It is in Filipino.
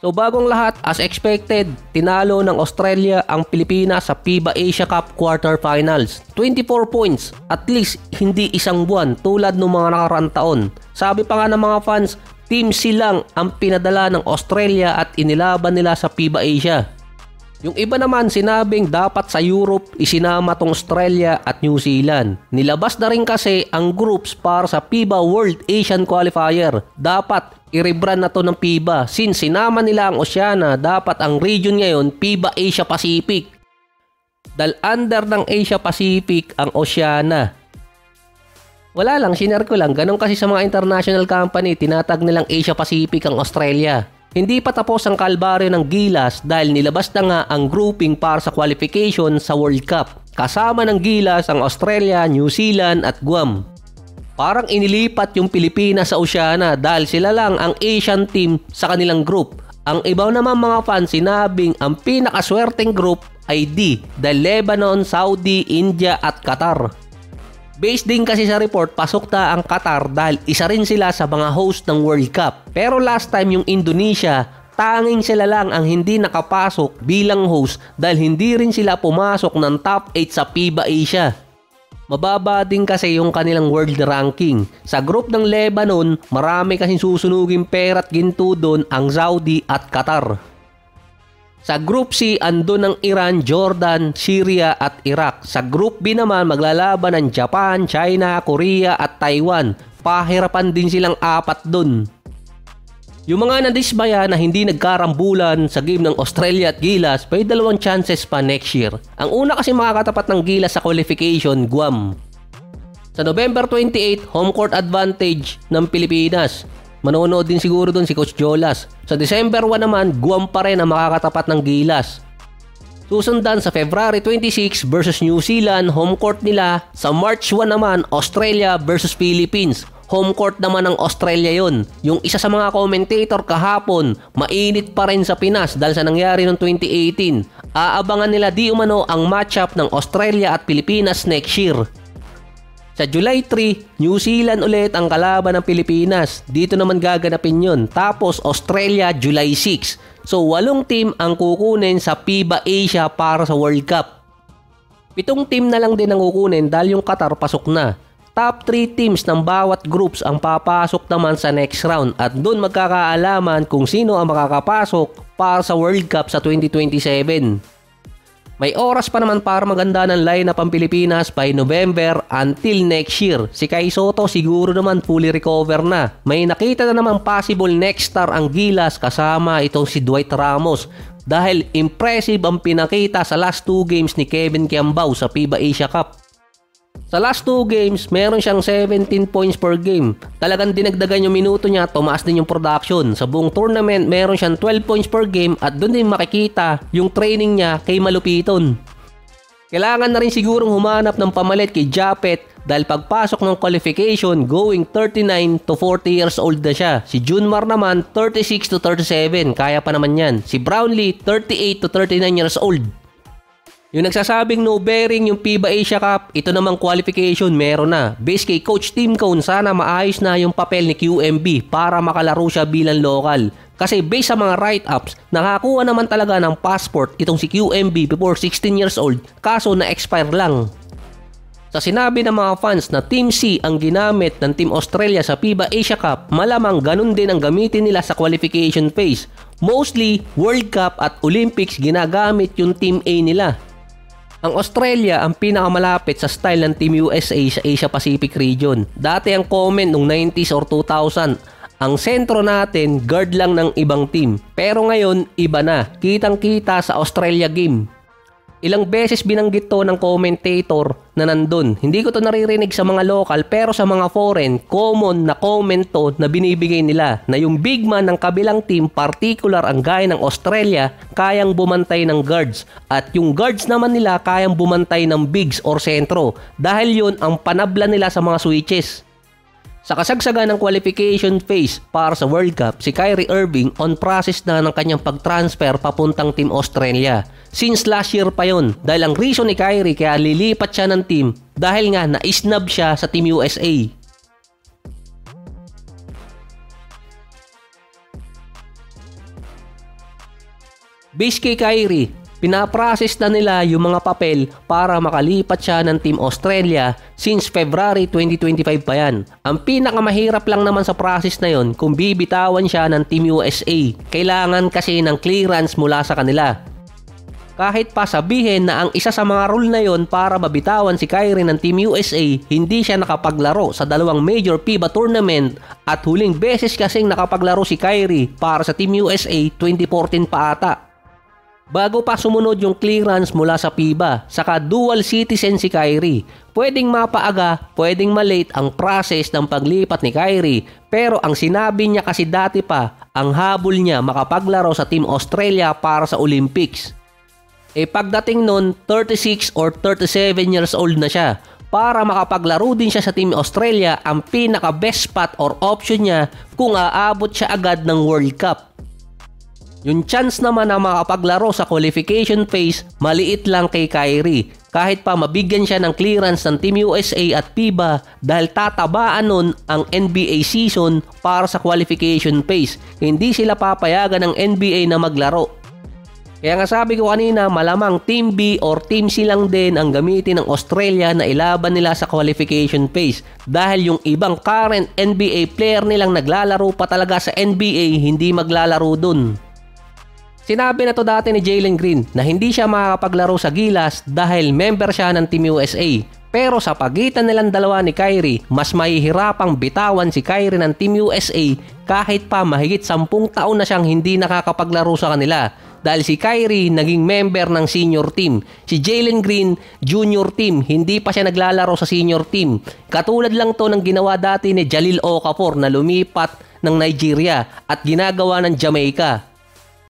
So bagong lahat, as expected, tinalo ng Australia ang Pilipinas sa FIBA Asia Cup Quarterfinals. 24 points, at least hindi isang buwan tulad ng mga nakaraang taon. Sabi pa nga ng mga fans, Team C lang ang pinadala ng Australia at inilaban nila sa FIBA Asia. Yung iba naman sinabing dapat sa Europe isinama tong Australia at New Zealand. Nilabas na rin kasi ang groups para sa FIBA World Asian Qualifier. Dapat i-rebrand na to ng FIBA. Since sinama nila ang Oceania, dapat ang region ngayon FIBA Asia Pacific. Dahil under ng Asia Pacific ang Oceania. Wala lang, sinare ko lang. Ganun kasi sa mga international company, tinatag nilang Asia Pacific ang Australia. Hindi pa tapos ang kalbaryo ng Gilas dahil nilabas na nga ang grouping para sa qualification sa World Cup. Kasama ng Gilas ang Australia, New Zealand at Guam. Parang inilipat yung Pilipinas sa Oceania dahil sila lang ang Asian team sa kanilang group. Ang ibaw naman mga fans sinabing ang pinakaswerteng group ay D dahil Lebanon, Saudi, India at Qatar. Based din kasi sa report, pasok na ang Qatar dahil isa rin sila sa mga host ng World Cup. Pero last time yung Indonesia, tanging sila lang ang hindi nakapasok bilang host dahil hindi rin sila pumasok ng top 8 sa FIBA Asia. Mababa din kasi yung kanilang world ranking. Sa group ng Lebanon, marami kasing susunuging pera at ginto doon ang Saudi at Qatar. Sa Group C, andun ang Iran, Jordan, Syria at Iraq. Sa Group B naman, maglalaban ng Japan, China, Korea at Taiwan. Pahirapan din silang apat dun. Yung mga nadismaya na hindi nagkarambulan sa game ng Australia at Gilas, may dalawang chances pa next year. Ang una kasi makakatapat ng Gilas sa qualification, Guam. Sa November 28, home court advantage ng Pilipinas. Manonood din siguro doon si Coach Jolas. Sa December 1 naman, Guam pa rin ang makakatapat ng Gilas. Susundan sa February 26 versus New Zealand, home court nila. Sa March 1 naman, Australia versus Philippines. Home court naman ng Australia yon. Yung isa sa mga commentator kahapon, mainit pa rin sa Pinas dahil sa nangyari noong 2018. Aabangan nila di umano ang matchup ng Australia at Pilipinas next year. Sa July 3, New Zealand ulit ang kalaban ng Pilipinas. Dito naman gaganapin yun. Tapos Australia, July 6. So 8 team ang kukunin sa FIBA Asia para sa World Cup. 7 team na lang din ang kukunin dahil yung Qatar pasok na. Top 3 teams ng bawat groups ang papasok naman sa next round at doon magkakaalaman kung sino ang makakapasok para sa World Cup sa 2027. May oras pa naman para maganda ng lineup ang Pilipinas by November until next year. Si Kai Sotto siguro naman fully recover na. May nakita na naman possible next star ang Gilas kasama itong si Dwight Ramos. Dahil impressive ang pinakita sa last 2 games ni Kevin Kiambao sa FIBA Asia Cup. Sa last 2 games, meron siyang 17 points per game. Talagang dinagdagan yung minuto niya, tumaas din yung production. Sa buong tournament, meron siyang 12 points per game at doon din makikita yung training niya kay malupiton. Kailangan na rin sigurong humanap ng pamalit kay Japet dahil pagpasok ng qualification, going 39 to 40 years old na siya. Si Junmar naman, 36 to 37, kaya pa naman yan. Si Brownlee, 38 to 39 years old. Yung nagsasabing no bearing yung FIBA Asia Cup, ito namang qualification meron na. Based kay Coach Tim Cone, sana maayos na yung papel ni QMB para makalaro siya bilang local. Kasi based sa mga write-ups, nakakuha naman talaga ng passport itong si QMB before 16 years old, kaso na-expire lang. Sa sinabi ng mga fans na Team C ang ginamit ng Team Australia sa FIBA Asia Cup, malamang ganun din ang gamitin nila sa qualification phase. Mostly, World Cup at Olympics ginagamit yung Team A nila. Ang Australia ang pinakamalapit sa style ng Team USA sa Asia Pacific region. Dati ang comment nung 90s or 2000, ang sentro natin guard lang ng ibang team. Pero ngayon, iba na. Kitang-kita sa Australia game. Ilang beses binanggit to ng commentator na nandun. Hindi ko to naririnig sa mga local pero sa mga foreign, common na comment to na binibigay nila na yung big man ng kabilang team, particular ang gaya ng Australia, kayang bumantay ng guards. At yung guards naman nila kayang bumantay ng bigs or sentro dahil yun ang panabla nila sa mga switches. Sa kasagsagan ng qualification phase para sa World Cup, si Kyrie Irving on process na ng kanyang pag-transfer papuntang Team Australia. Since last year pa yon, dahil ang reason ni Kyrie kaya lilipat siya ng team dahil nga na-snub siya sa Team USA. Base kay Kyrie, pinaprocess na nila yung mga papel para makalipat siya ng Team Australia since February 2025 pa yan. Ang pinakamahirap lang naman sa process na yon kung bibitawan siya ng Team USA. Kailangan kasi ng clearance mula sa kanila. Kahit pa sabihin na ang isa sa mga rule na yon para mabitawan si Kyrie ng Team USA, hindi siya nakapaglaro sa dalawang major FIBA tournament at huling beses kasing nakapaglaro si Kyrie para sa Team USA 2014 pa ata. Bago pa sumunod yung clearance mula sa FIBA, saka dual citizen si Kyrie. Pwedeng mapaaga, pwedeng malate ang process ng paglipat ni Kyrie, pero ang sinabi niya kasi dati pa, ang habol niya makapaglaro sa Team Australia para sa Olympics. Pagdating nun, 36 or 37 years old na siya. Para makapaglaro din siya sa Team Australia, ang pinaka best spot or option niya kung aabot siya agad ng World Cup. Yung chance naman na makapaglaro sa qualification phase, maliit lang kay Kyrie. Kahit pa mabigyan siya ng clearance ng Team USA at FIBA dahil tatabaan nun ang NBA season para sa qualification phase. Hindi sila papayagan ng NBA na maglaro. Kaya nga sabi ko kanina, malamang Team B or Team C lang din ang gamitin ng Australia na ilaban nila sa qualification phase. Dahil yung ibang current NBA player nilang naglalaro pa talaga sa NBA, hindi maglalaro dun. Sinabi na to dati ni Jalen Green na hindi siya makakapaglaro sa Gilas dahil member siya ng Team USA. Pero sa pagitan nilang dalawa ni Kyrie, mas mahihirapang bitawan si Kyrie ng Team USA kahit pa mahigit 10 taon na siyang hindi nakakapaglaro sa kanila. Dahil si Kyrie naging member ng senior team. Si Jalen Green, junior team, hindi pa siya naglalaro sa senior team. Katulad lang to ng ginawa dati ni Jahlil Okafor na lumipat ng Nigeria at ginagawa ng Jamaica.